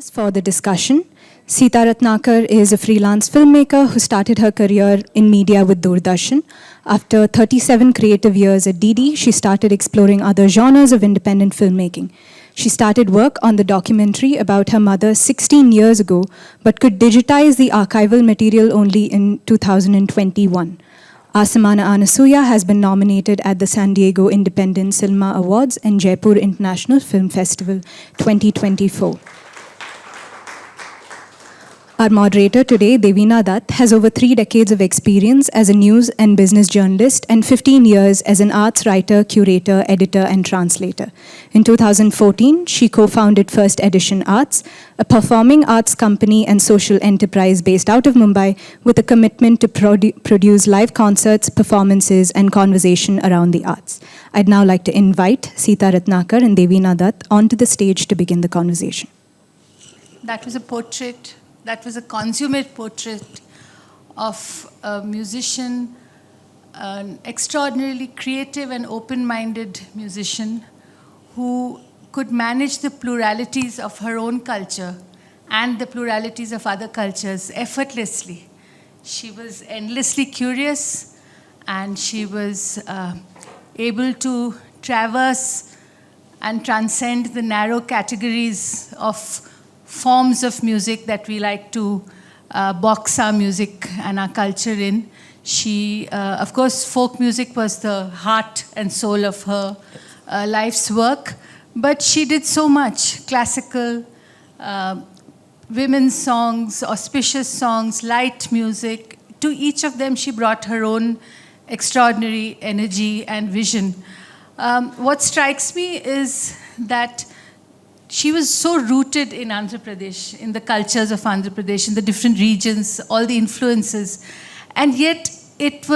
For the discussion, Seetha Ratnakar is a freelance filmmaker who started her career in media with Doordarshan. After 37 creative years at DD, she started exploring other genres of independent filmmaking. She started work on the documentary about her mother 16 years ago, but could digitize the archival material only in 2021. Asamana Anasuya has been nominated at the San Diego Independent Cinema Awards and Jaipur International Film Festival 2024. Our moderator today, Devina Dutt, has over 3 decades of experience as a news and business journalist and 15 years as an arts writer, curator, editor, and translator. In 2014, she co-founded First Edition Arts, a performing arts company and social enterprise based out of Mumbai with a commitment to produce live concerts, performances, and conversation around the arts. I'd now like to invite Seetha Ratnakar and Devina Dutt onto the stage to begin the conversation. That was a portrait. That was a consummate portrait of a musician, an extraordinarily creative and open-minded musician who could manage the pluralities of her own culture and the pluralities of other cultures effortlessly. She was endlessly curious, and she was able to traverse and transcend the narrow categories of forms of music that we like to box our music and our culture in. She, of course, folk music was the heart and soul of her life's work, but she did so much: classical, women's songs, auspicious songs, light music. To each of them, she brought her own extraordinary energy and vision. What strikes me is that she was so rooted in Andhra Pradesh, in the cultures of Andhra Pradesh, in the different regions, all the influences. And yet it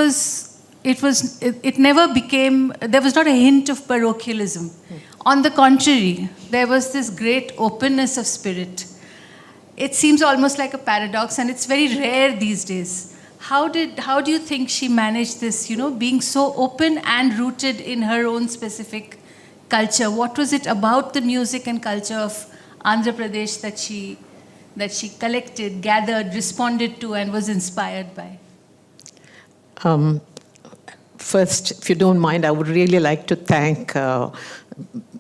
never became, there was not a hint of parochialism. On the contrary, there was this great openness of spirit. It seems almost like a paradox, and it's very rare these days. How do you think she managed this, being so open and rooted in her own specific culture? What was it about the music and culture of Andhra Pradesh that she collected, gathered, responded to, and was inspired by? First, if you don't mind, I would really like to thank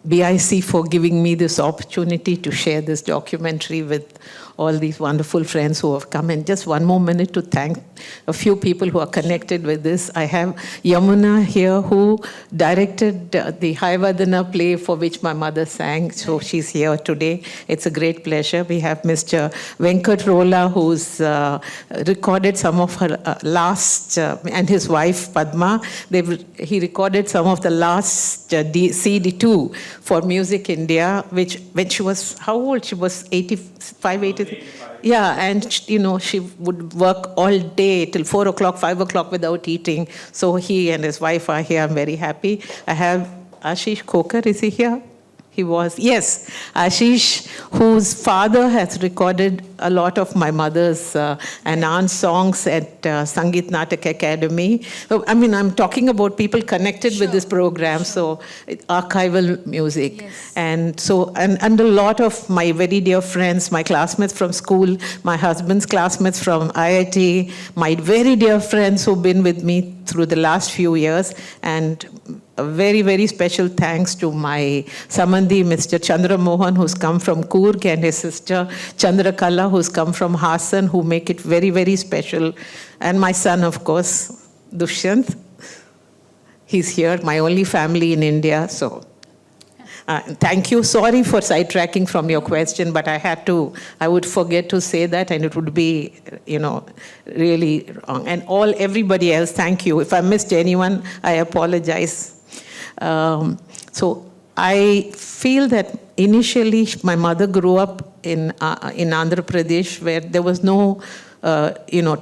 BIC for giving me this opportunity to share this documentary with all these wonderful friends who have come. And just one more minute to thank a few people who are connected with this. I have Yamuna here, who directed the Haivadana play for which my mother sang. So she's here today. It's a great pleasure. We have Mr. Venkat Rola, who's recorded some of her last, and his wife Padma. He recorded some of the last CD2 for Music India, which when she was, how old? She was 85, 80. Yeah, and she would work all day till 4 o'clock, 5 o'clock without eating. So he and his wife are here. I'm very happy. I have Ashish Kokar. Is he here? He was. Yes, Ashish, whose father has recorded a lot of my mother's and aunt's songs at Sangeet Natak Academy. I mean, I'm talking about people connected with this program, so archival music. Yes. And so, and a lot of my very dear friends, my classmates from school, my husband's classmates from IIT, my very dear friends who've been with me through the last few years, and a very, very special thanks to my Samandhi, Mr. Chandra Mohan, who's come from Coorg, and his sister Chandra Kala, who's come from Hassan, who make it very, very special. And my son, of course, Dushyant. He's here, my only family in India. So thank you. Sorry for sidetracking from your question, but I would forget to say that, and it would be, really wrong. And everybody else, thank you. If I missed anyone, I apologize. So I feel that initially my mother grew up in Andhra Pradesh, where there was no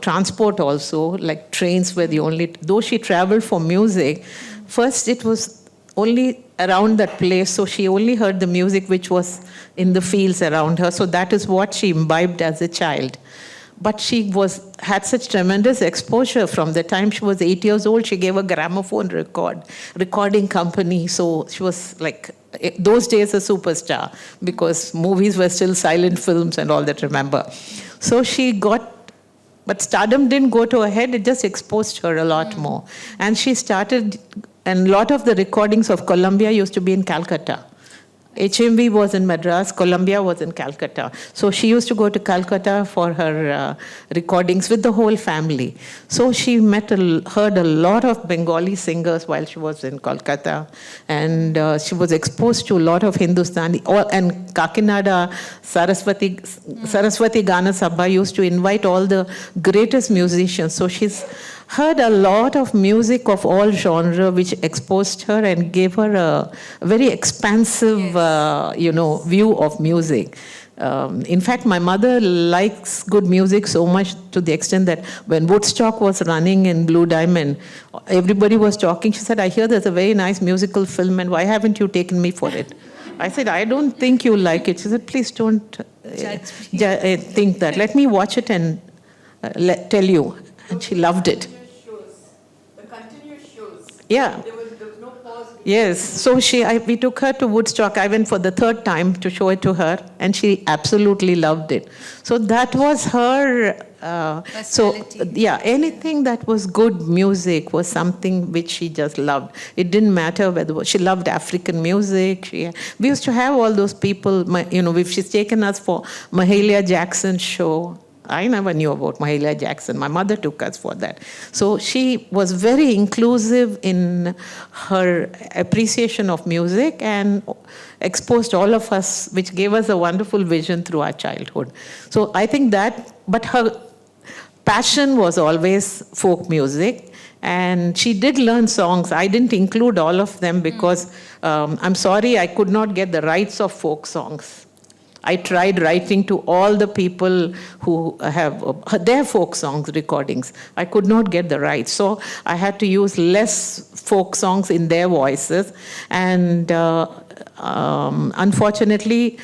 transport also, like trains were the only, though she traveled for music, first it was only around that place, so she only heard the music which was in the fields around her, so that is what she imbibed as a child. But she had such tremendous exposure from the time she was 8 years old. She gave a gramophone recording company. So she was like, those days, a superstar, because movies were still silent films and all that, remember. So she got, but stardom didn't go to her head, it just exposed her a lot more. And she started, and a lot of the recordings of Columbia used to be in Calcutta. HMV was in Madras, Columbia was in Calcutta. So she used to go to Calcutta for her recordings with the whole family. So she heard a lot of Bengali singers while she was in Kolkata. And she was exposed to a lot of Hindustani. And Kakinada, Saraswati Gana Sabha used to invite all the greatest musicians. So she's heard a lot of music of all genre, which exposed her and gave her a very expansive, view of music. In fact, my mother likes good music so much to the extent that when Woodstock was running in Blue Diamond, everybody was talking. She said, I hear there's a very nice musical film, and why haven't you taken me for it? I said, I don't think you like it. She said, please don't think that. Let me watch it and tell you. And she loved it. Yeah. There was no pause. Yes. So we took her to Woodstock. I went for the third time to show it to her, and she absolutely loved it. So that was her. Anything that was good music was something which she just loved. It didn't matter whether she loved African music. We used to have all those people. If she's taken us for Mahalia Jackson's show. I never knew about Mahalia Jackson. My mother took us for that. So she was very inclusive in her appreciation of music and exposed all of us, which gave us a wonderful vision through our childhood. So I think but her passion was always folk music. And she did learn songs. I didn't include all of them because I'm sorry, I could not get the rights of folk songs. I tried writing to all the people who have their folk songs recordings. I could not get the rights. So I had to use less folk songs in their voices. And unfortunately,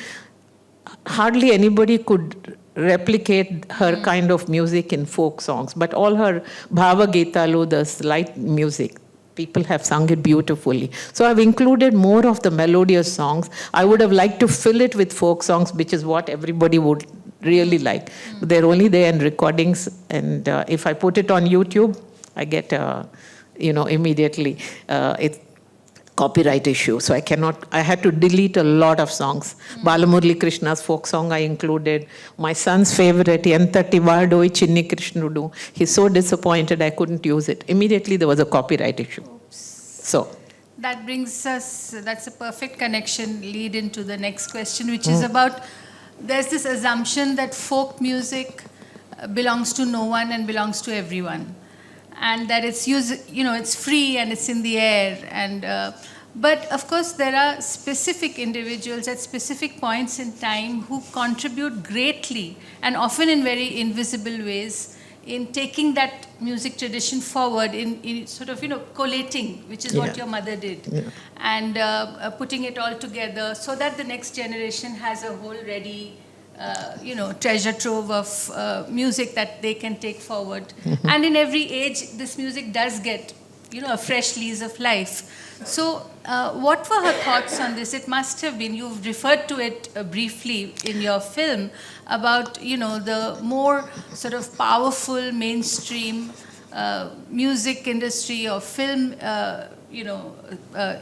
hardly anybody could replicate her kind of music in folk songs. But all her Bhava Gitalu, the light music, people have sung it beautifully. So I've included more of the melodious songs. I would have liked to fill it with folk songs, which is what everybody would really like. But they're only there in recordings. And if I put it on YouTube, I get, immediately, it's copyright issue. So I had to delete a lot of songs. Balamurli Krishna's folk song I included. My son's favorite, Entati Vardoi Chinni Krishnudu. He's so disappointed I couldn't use it. Immediately there was a copyright issue. So that brings us, that's a perfect connection, lead into the next question, which is about, there's this assumption that folk music belongs to no one and belongs to everyone. And that it's it's free and it's in the air. And but of course, there are specific individuals at specific points in time who contribute greatly and often in very invisible ways in taking that music tradition forward, in sort of collating, which is what your mother did, and putting it all together so that the next generation has a whole ready treasure trove of music that they can take forward. And in every age, this music does get, a fresh lease of life. So what were her thoughts on this? It must have been, you've referred to it briefly in your film, about, the more sort of powerful mainstream music industry or film,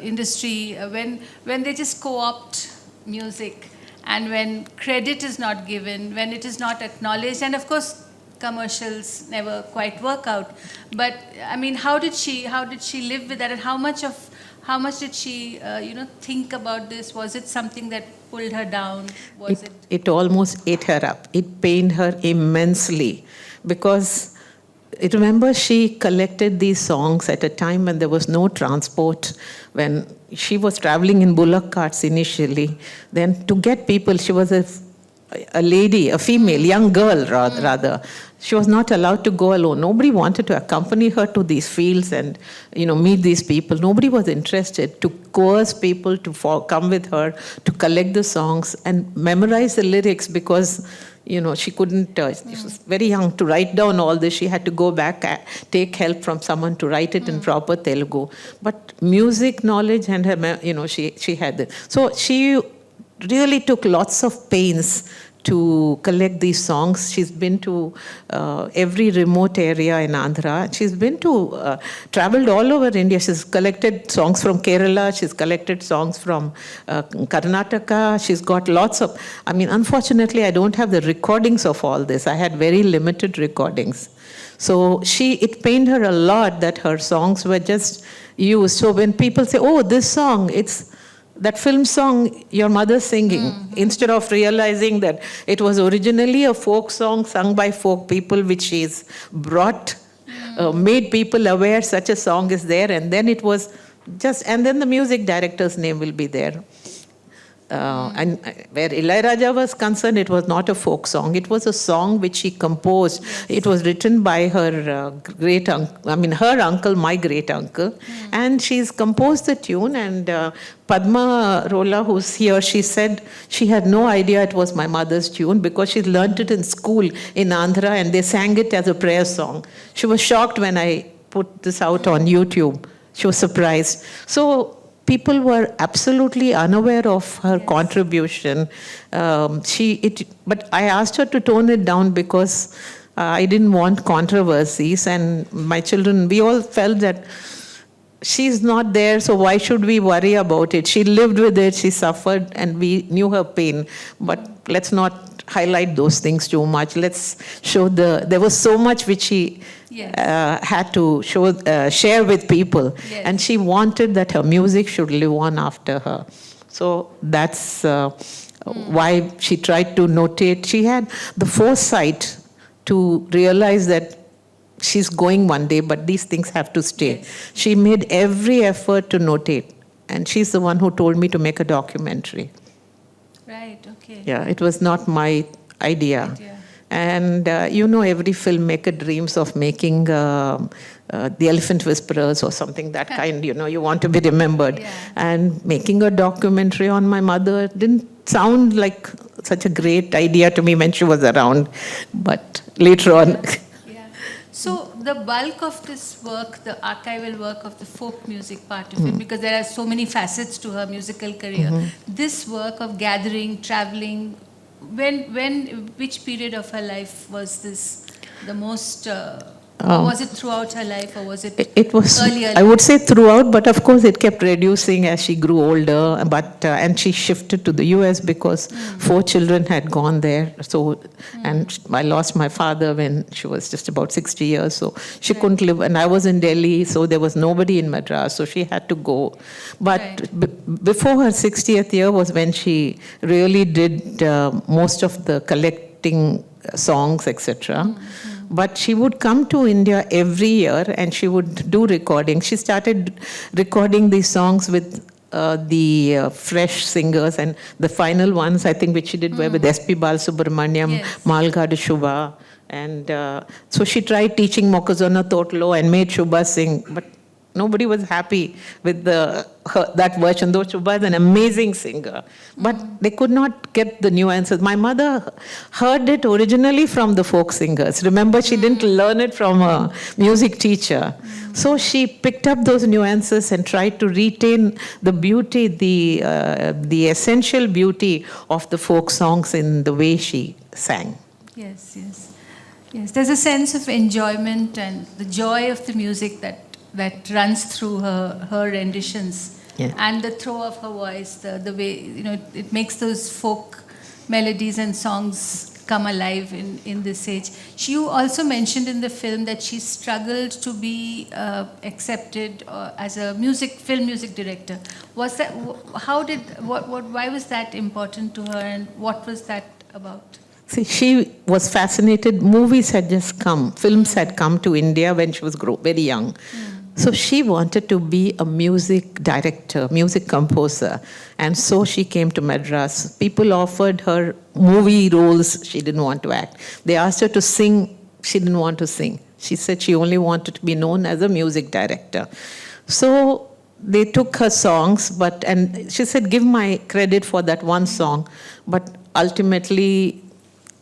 industry, when they just co-opt music. And when credit is not given, when it is not acknowledged, and of course, commercials never quite work out. But I mean, how did she live with that, and how much did she think about this? Was it something that pulled her down? It almost ate her up. It pained her immensely, because remember, she collected these songs at a time when there was no transport, when she was traveling in bullock carts initially. Then to get people, she was a lady, a female, young girl rather. She was not allowed to go alone. Nobody wanted to accompany her to these fields and meet these people. Nobody was interested to coerce people to come with her, to collect the songs and memorize the lyrics, because she couldn't, she was very young to write down all this. She had to go back, take help from someone to write it in proper Telugu. But music knowledge and her, she had this. So she really took lots of pains to collect these songs. She's been to every remote area in Andhra. She's been to, traveled all over India. She's collected songs from Kerala. She's collected songs from Karnataka. She's got lots of, unfortunately, I don't have the recordings of all this. I had very limited recordings. So it pained her a lot that her songs were just used. So when people say, oh, this song, it's that film song your mother's singing, instead of realizing that it was originally a folk song sung by folk people, which she's brought, made people aware such a song is there, and then it was just, and then the music director's name will be there. And where Ilayaraja was concerned, it was not a folk song. It was a song which she composed. Yes. It was written by her her uncle, my great uncle. And she's composed the tune. And Padma Rola, who's here, she said she had no idea it was my mother's tune because she learnt it in school in Andhra and they sang it as a prayer song. She was shocked when I put this out on YouTube. She was surprised. So people were absolutely unaware of her contribution. But I asked her to tone it down because I didn't want controversies. And my children, we all felt that she's not there, so why should we worry about it? She lived with it, she suffered, and we knew her pain. But let's not highlight those things too much. Let's show there was so much which she had to share with people. Yes. And she wanted that her music should live on after her. So that's why she tried to notate. She had the foresight to realize that she's going one day, but these things have to stay. Yes. She made every effort to notate. And she's the one who told me to make a documentary. Right, okay. Yeah, it was not my idea. And every filmmaker dreams of making The Elephant Whisperers or something that kind, you want to be remembered. Yeah. And making a documentary on my mother didn't sound like such a great idea to me when she was around. But later on... So the bulk of this work, the archival work of the folk music part of it, because there are so many facets to her musical career, this work of gathering, traveling, which period of her life was this the most... was it throughout her life or was it was earlier? I would say throughout, but of course it kept reducing as she grew older. But and she shifted to the US because 4 children had gone there. So and I lost my father when she was just about 60 years. So she couldn't live. And I was in Delhi, so there was nobody in Madras. So she had to go. But before her 60th year was when she really did most of the collecting songs, etc. But she would come to India every year and she would do recording. She started recording these songs with the fresh singers, and the final ones, I think, which she did were with S.P. Balasubramaniam, Malgadu Shubha. And so she tried teaching Mokkazona Totlo and made Shubha sing, but nobody was happy with that version, though Shubha is an amazing singer. But they could not get the nuances. My mother heard it originally from the folk singers. Remember, she didn't learn it from a music teacher. So she picked up those nuances and tried to retain the beauty, the essential beauty of the folk songs in the way she sang. Yes. There's a sense of enjoyment and the joy of the music that runs through her renditions, and the throw of her voice, the way it makes those folk melodies and songs come alive in this age. You also mentioned in the film that she struggled to be accepted as a film music director. Was that why was that important to her, and what was that about? See, she was fascinated. Movies had just come, films had come to India when she was very young. So she wanted to be a music director, music composer. And so she came to Madras. People offered her movie roles. She didn't want to act. They asked her to sing. She didn't want to sing. She said she only wanted to be known as a music director. So they took her songs, and she said, give my credit for that one song. But ultimately,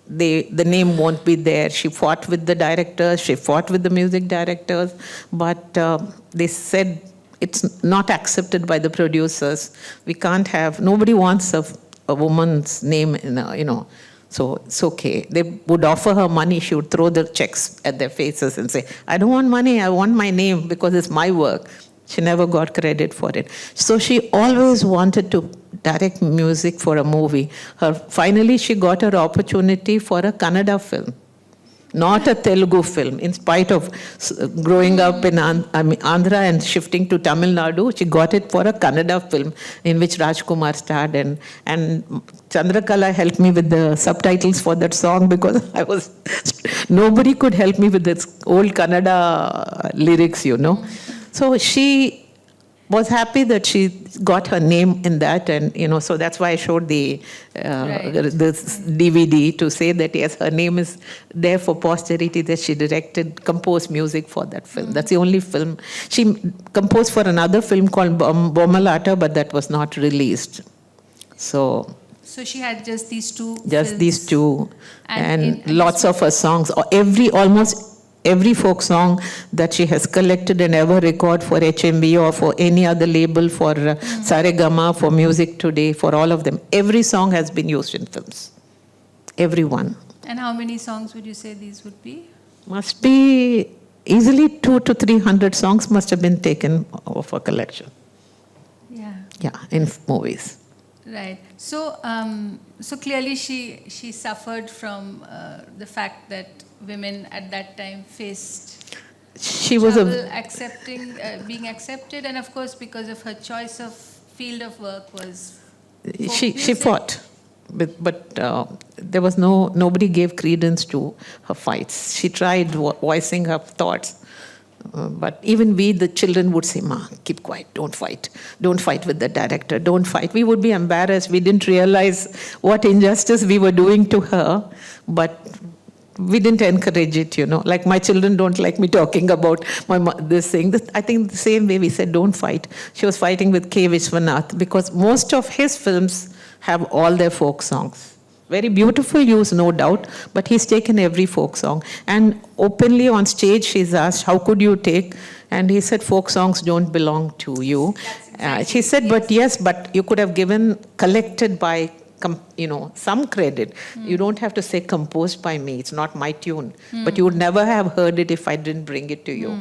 the name won't be there. She fought with the directors, she fought with the music directors, but they said it's not accepted by the producers. We can't have, nobody wants a woman's name in so it's okay. They would offer her money, she would throw the checks at their faces and say, I don't want money, I want my name because it's my work. She never got credit for it. So she always wanted to direct music for a movie. Finally, she got her opportunity for a Kannada film, not a Telugu film. In spite of growing up in Andhra and shifting to Tamil Nadu, she got it for a Kannada film in which Rajkumar starred. And Chandrakala helped me with the subtitles for that song because nobody could help me with this old Kannada lyrics, So she was happy that she got her name in that, and so that's why I showed the DVD to say that yes, her name is there for posterity, that she composed music for that film. That's the only film. She composed for another film called Bommalata, but that was not released. So she had just these two. Just films. These two, and lots of her songs. Almost every folk song that she has collected and ever record for HMV or for any other label, for Saregama, for Music Today, for all of them. Every song has been used in films. Every one. And how many songs would you say these would be? Must be easily 200 to 300 songs must have been taken of her collection. Yeah. Yeah, in movies. Right. So clearly she suffered from the fact that women at that time faced trouble being accepted, and of course because of her choice of field of work was she fought, but there was nobody gave credence to her fights. She tried voicing her thoughts. But even we, the children, would say, Ma, keep quiet, don't fight. Don't fight with the director, don't fight. We would be embarrassed. We didn't realize what injustice we were doing to her, but we didn't encourage it, Like my children don't like me talking about this thing. I think the same way we said, don't fight. She was fighting with K. Vishwanath because most of his films have all their folk songs. Very beautiful use, no doubt, but he's taken every folk song. And openly on stage, she's asked, how could you take? And he said, folk songs don't belong to you. Exactly. She said, but you could have collected by, some credit. You don't have to say composed by me. It's not my tune. But you would never have heard it if I didn't bring it to you.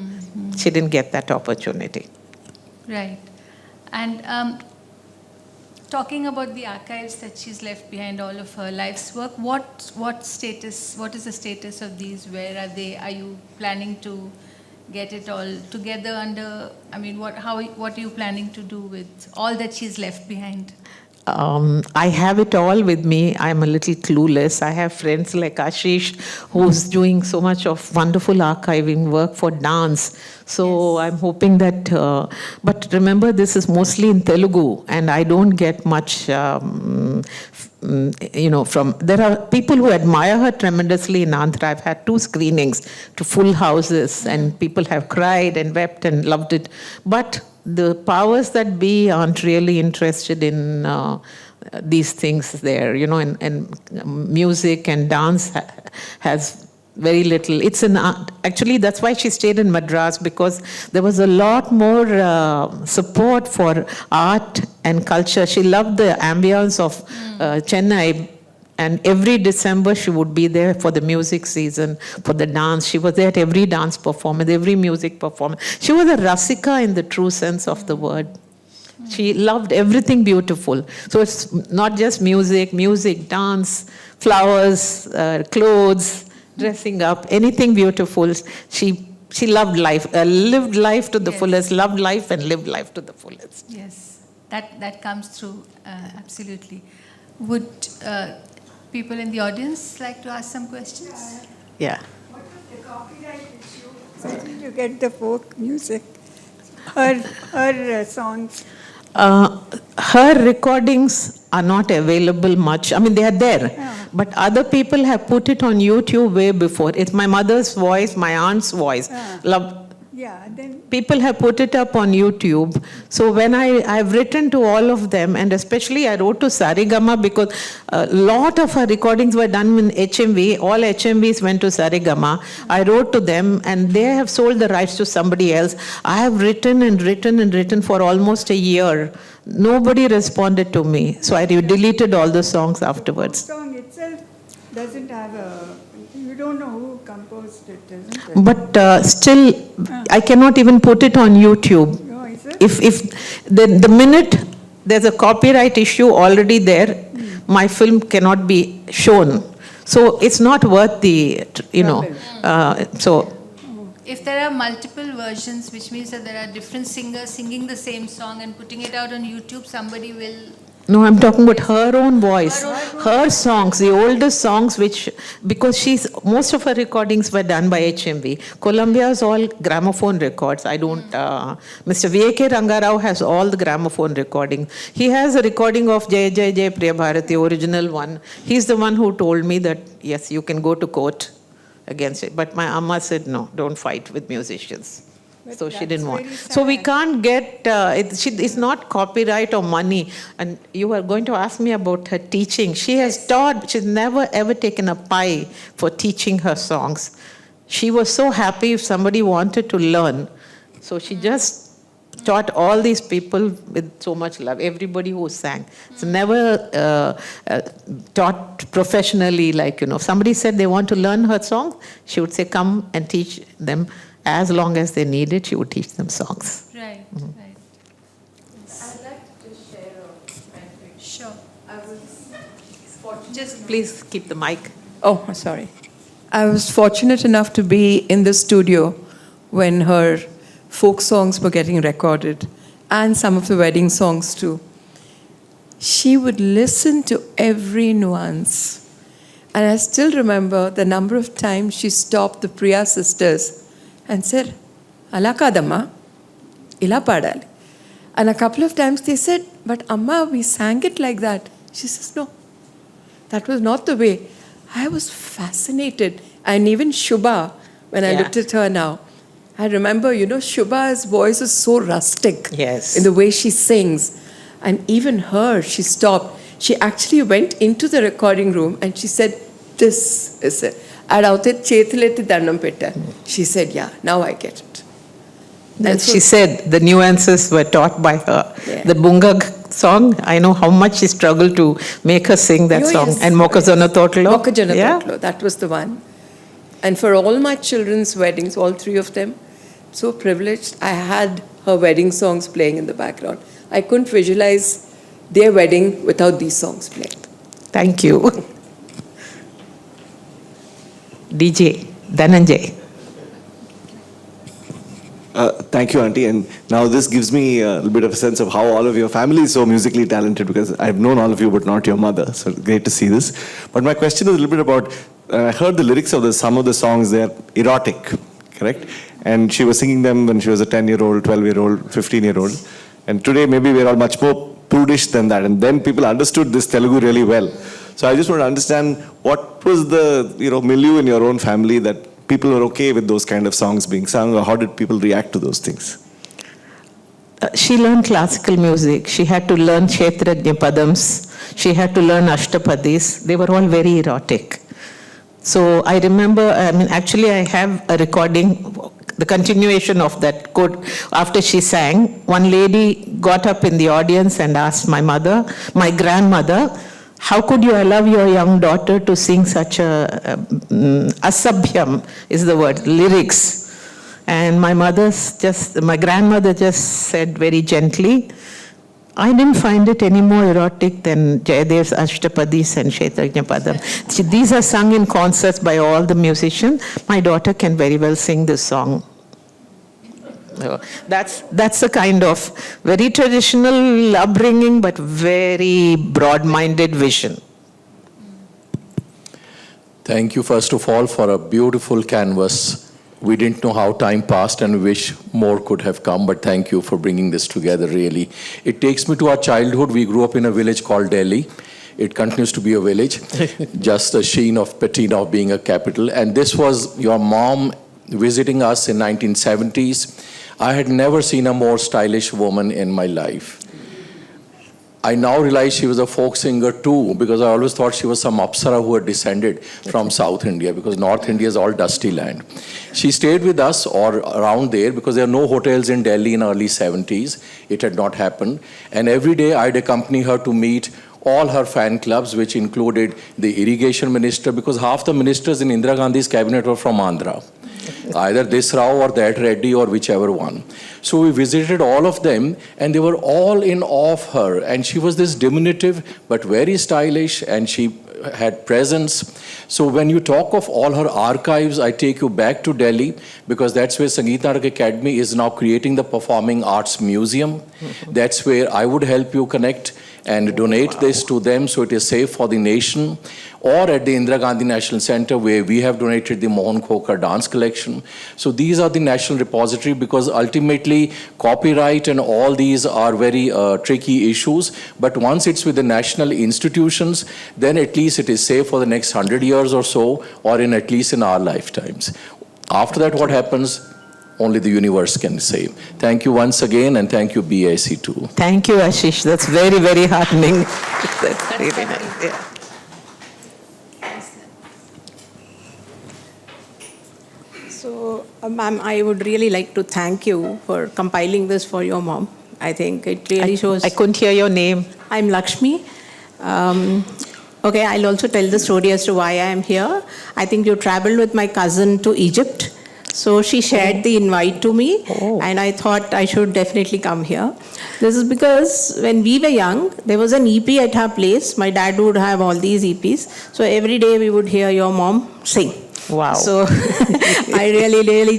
She didn't get that opportunity. Right. And talking about the archives that she's left behind, all of her life's work, what is the status of these? Where are they? Are you planning to get it all together under, what are you planning to do with all that she's left behind? I have it all with me. I'm a little clueless. I have friends like Ashish, who's doing so much of wonderful archiving work for dance. So yes. I'm hoping that, but remember this is mostly in Telugu and I don't get much, there are people who admire her tremendously in Andhra. I've had 2 screenings to full houses and people have cried and wept and loved it. But the powers that be aren't really interested in these things there, and music and dance has very little. It's actually that's why she stayed in Madras, because there was a lot more support for art and culture. She loved the ambience of Chennai. And every December, she would be there for the music season, for the dance. She was there at every dance performance, every music performance. She was a rasika in the true sense of the word. She loved everything beautiful. So it's not just music, dance, flowers, clothes, dressing up, anything beautiful. She loved life, lived life to the fullest, loved life and lived life to the fullest. Yes, that comes through, absolutely. Would people in the audience like to ask some questions? Yeah. What was the copyright issue? Where did you get the folk music? Her songs? Her recordings are not available much. They are there. Yeah. But other people have put it on YouTube way before. It's my mother's voice, my aunt's voice. Yeah. Yeah, then People have put it up on YouTube. So when I've written to all of them, and especially I wrote to Saregama because a lot of our recordings were done in HMV. All HMVs went to Saregama. I wrote to them, and they have sold the rights to somebody else. I have written and written and written for almost a year. Nobody responded to me. So I deleted all the songs afterwards. the song itself doesn't have a, you don't know who composed it, isn't it? But still, I cannot even put it on YouTube. No, is it? If the minute there's a copyright issue already there, my film cannot be shown. So it's not worth the, so. If there are multiple versions, which means that there are different singers singing the same song and putting it out on YouTube, somebody will... No, I'm talking about her own voice, her songs, the oldest songs, because most of her recordings were done by HMV. Columbia's all gramophone records. I don't, Mr. V.A.K. Rangarao has all the gramophone recordings. He has a recording of Jai Jai Jai Priya Bharat, the original one. He's the one who told me that, yes, you can go to court against it. But my amma said, no, don't fight with musicians. But So she that's didn't want. very So we sad. can't get, it's not copyright or money. And you were going to ask me about her teaching. She has taught, she's never ever taken a pie for teaching her songs. She was so happy if somebody wanted to learn. So she just taught all these people with so much love, everybody who sang. It's never taught professionally, like, if somebody said they want to learn her song, she would say, come and teach them. As long as they need it, she would teach them songs. Right, right. I'd like to just share a memory. Sure. I was fortunate. Just please keep the mic. Oh, sorry. I was fortunate enough to be in the studio when her folk songs were getting recorded, and some of the wedding songs too. She would listen to every nuance. And I still remember the number of times she stopped the Priya sisters and said, "Ala kadamma, ila padali." And a couple of times they said, "But Amma, we sang it like that." She says, "No, that was not the way." I was fascinated. And even Shubha, when I looked at her now, I remember, Shubha's voice is so rustic. Yes. In the way she sings. And even her, she stopped. She actually went into the recording room and she said, "This is it." She said, "Yeah, now I get it." And she said the nuances were taught by her. Yeah. The Bungag song, I know how much she struggled to make her sing that song. Yes. And Mokkajona Totlo. Mokkajona Totlo, that was the one. And for all my children's weddings, all three of them, so privileged, I had her wedding songs playing in the background. I couldn't visualize their wedding without these songs playing. Thank you. DJ Dhananjay. Thank you, Auntie. And now this gives me a little bit of a sense of how all of your family is so musically talented, because I've known all of you, but not your mother. So great to see this. But my question is a little bit about, I heard the lyrics of some of the songs, they're erotic, correct? And she was singing them when she was a 10-year-old, 12-year-old, 15-year-old. And today maybe we're all much more prudish than that. And then people understood this Telugu really well. So I just want to understand, what was the milieu in your own family that people were okay with those kind of songs being sung, or how did people react to those things? She learned classical music. She had to learn Kshetrajna Padams. She had to learn Ashtapadis. They were all very erotic. So I remember, actually I have a recording, the continuation of that quote. After she sang, one lady got up in the audience and asked my grandmother, "How could you allow your young daughter to sing such a asabhyam is the word, lyrics?" And my grandmother just said very gently, "I didn't find it any more erotic than Jayadev's Ashtapadis and Kshetrajna Padam. These are sung in concerts by all the musicians. My daughter can very well sing this song." That's a kind of very traditional upbringing, but very broad-minded vision. Thank you, first of all, for a beautiful canvas. We didn't know how time passed and wish more could have come, but thank you for bringing this together, really. It takes me to our childhood. We grew up in a village called Delhi. It continues to be a village, just a sheen of patina of being a capital. And this was your mom visiting us in 1970s. I had never seen a more stylish woman in my life. I now realize she was a folk singer too, because I always thought she was some Apsara who had descended from South India, because North India is all dusty land. She stayed with us or around there because there are no hotels in Delhi in early 70s. It had not happened. And every day I'd accompany her to meet all her fan clubs, which included the irrigation minister, because half the ministers in Indira Gandhi's cabinet were from Andhra. Either this Rao or that Reddy or whichever one. So we visited all of them and they were all in awe of her. And she was this diminutive but very stylish, and she had presence. So when you talk of all her archives, I take you back to Delhi, because that's where Sangeet Natak Academy is now creating the Performing Arts Museum. That's where I would help you connect and donate this to them so it is safe for the nation. Or at the Indira Gandhi National Center, where we have donated the Mohan Khokar dance collection. So these are the national repository, because ultimately copyright and all these are very tricky issues. But once it's with the national institutions, then at least it is safe for the next 100 years or so, or in at least in our lifetimes. After that, what happens? Only the universe can say. Thank you once again, and thank you BIC too. Thank you, Ashish. That's very, very heartening. That's really nice. Yeah. So, ma'am, I would really like to thank you for compiling this for your mom. I think it really shows. I couldn't hear your name. I'm Lakshmi. Okay, I'll also tell the story as to why I am here. I think you traveled with my cousin to Egypt. So she shared the invite to me, and I thought I should definitely come here. This is because when we were young, there was an EP at her place. My dad would have all these EPs. So every day we would hear your mom sing. Wow. So I really,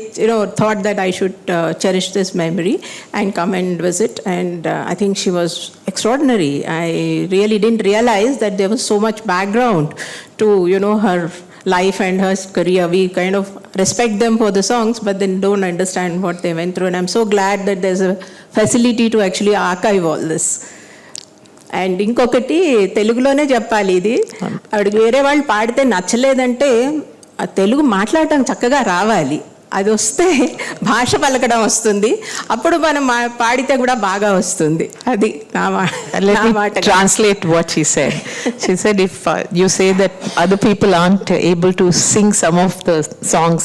thought that I should cherish this memory and come and visit. And I think she was extraordinary. I really didn't realize that there was so much background to, her life and her career. We kind of respect them for the songs, but then don't understand what they went through. And I'm so glad that there's a facility to actually archive all this. And ఇంకొకటి తెలుగులోనే చెప్పాలి ఇది. ఆవిడకి వేరే వాళ్ళు పాడితే నచ్చలేదంటే ఆ తెలుగు మాట్లాడటం చక్కగా రావాలి. అది వస్తే భాష పలకడం వస్తుంది. అప్పుడు మనం పాడితే కూడా బాగా వస్తుంది. అది నా మాట. Translate what she said. She said, if you say that other people aren't able to sing some of the songs,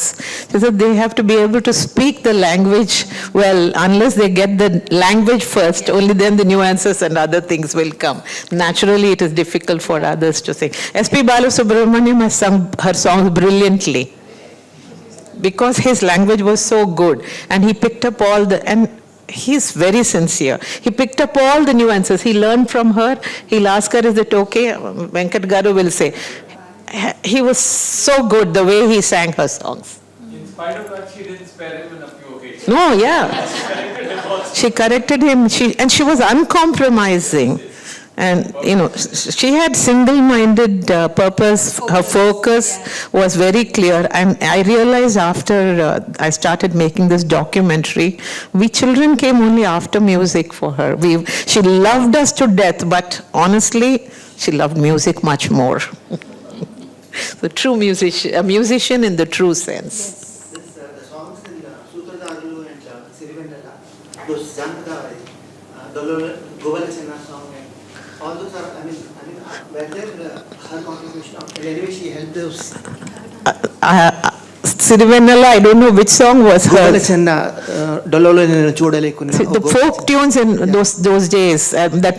she said they have to be able to speak the language well. Unless they get the language first, only then the nuances and other things will come. Naturally, it is difficult for others to sing. S.P. Balasubramaniam has sung her songs brilliantly, because his language was so good, and he picked up all the, and he's very sincere. He picked up all the nuances. He learned from her. He'll ask her, is it okay? Venkat Garu will say, he was so good the way he sang her songs. In spite of that, she didn't spare him in a few occasions. No, yeah. She corrected him, and she was uncompromising. And, she had single-minded purpose. Her focus was very clear. And I realized after I started making this documentary, we children came only after music for her. She loved us to death, but honestly, she loved music much more. The true musician, a musician in the true sense. The songs in Sutradharu and Sirivendala, those Janka, Govalachana song, all those are, were there her contribution? Anyway, she helped those. Sirivennala, I don't know which song was hers. The folk tunes in those days, that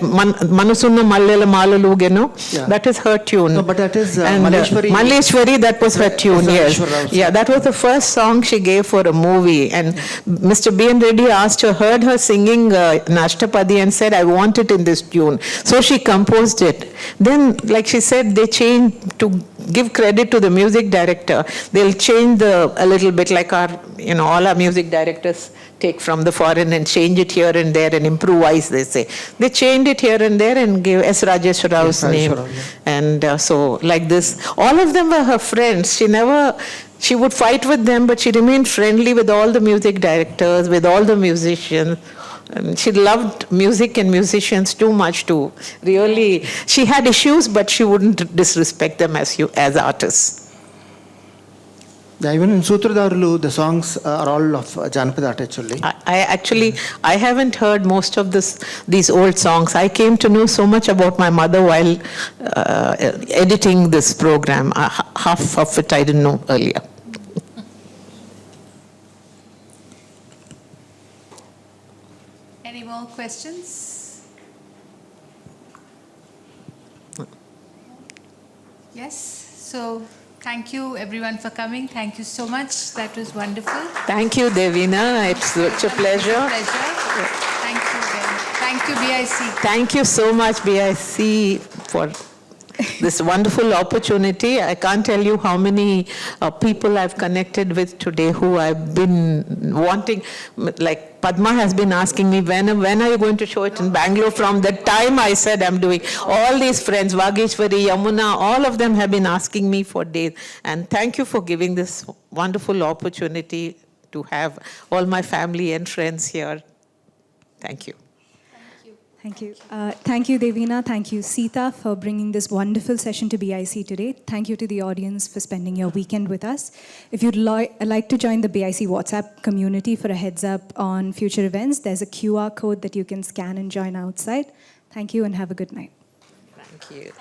Manasunna Mallela Malalugeno, that is her tune. No, but that is Malleshwari, that was her tune, yes. Yeah, that was the first song she gave for a movie. And Mr. B.N. Reddy heard her singing Nashtapadi and said, I want it in this tune. So she composed it. Then, like she said, they changed to give credit to the music director. They'll change a little bit, like all our music directors take from the foreign and change it here and there and improvise, they say. They changed it here and there and gave S. Rajeswar Rao's name. And so, like this, all of them were her friends. She would fight with them, but she remained friendly with all the music directors, with all the musicians. She loved music and musicians too much to really, she had issues, but she wouldn't disrespect them as artists. Even in Sutradarulu, the songs are all of Janapada art actually. I haven't heard most of these old songs. I came to know so much about my mother while editing this program. Half of it I didn't know earlier. Any more questions? Yes. So thank you everyone for coming. Thank you so much. That was wonderful. Thank you, Devina. It's such a pleasure. Thank you, Ben. Thank you, BIC. Thank you so much, BIC, for this wonderful opportunity. I can't tell you how many people I've connected with today who I've been wanting, like Padma has been asking me, when are you going to show it in Bangalore? From the time I said I'm doing, all these friends, Vageshwari, Yamuna, all of them have been asking me for days. And thank you for giving this wonderful opportunity to have all my family and friends here. Thank you. Thank you. Thank you, Devina. Thank you, Seetha, for bringing this wonderful session to BIC today. Thank you to the audience for spending your weekend with us. If you'd like to join the BIC WhatsApp community for a heads up on future events, there's a QR code that you can scan and join outside. Thank you and have a good night. Thank you.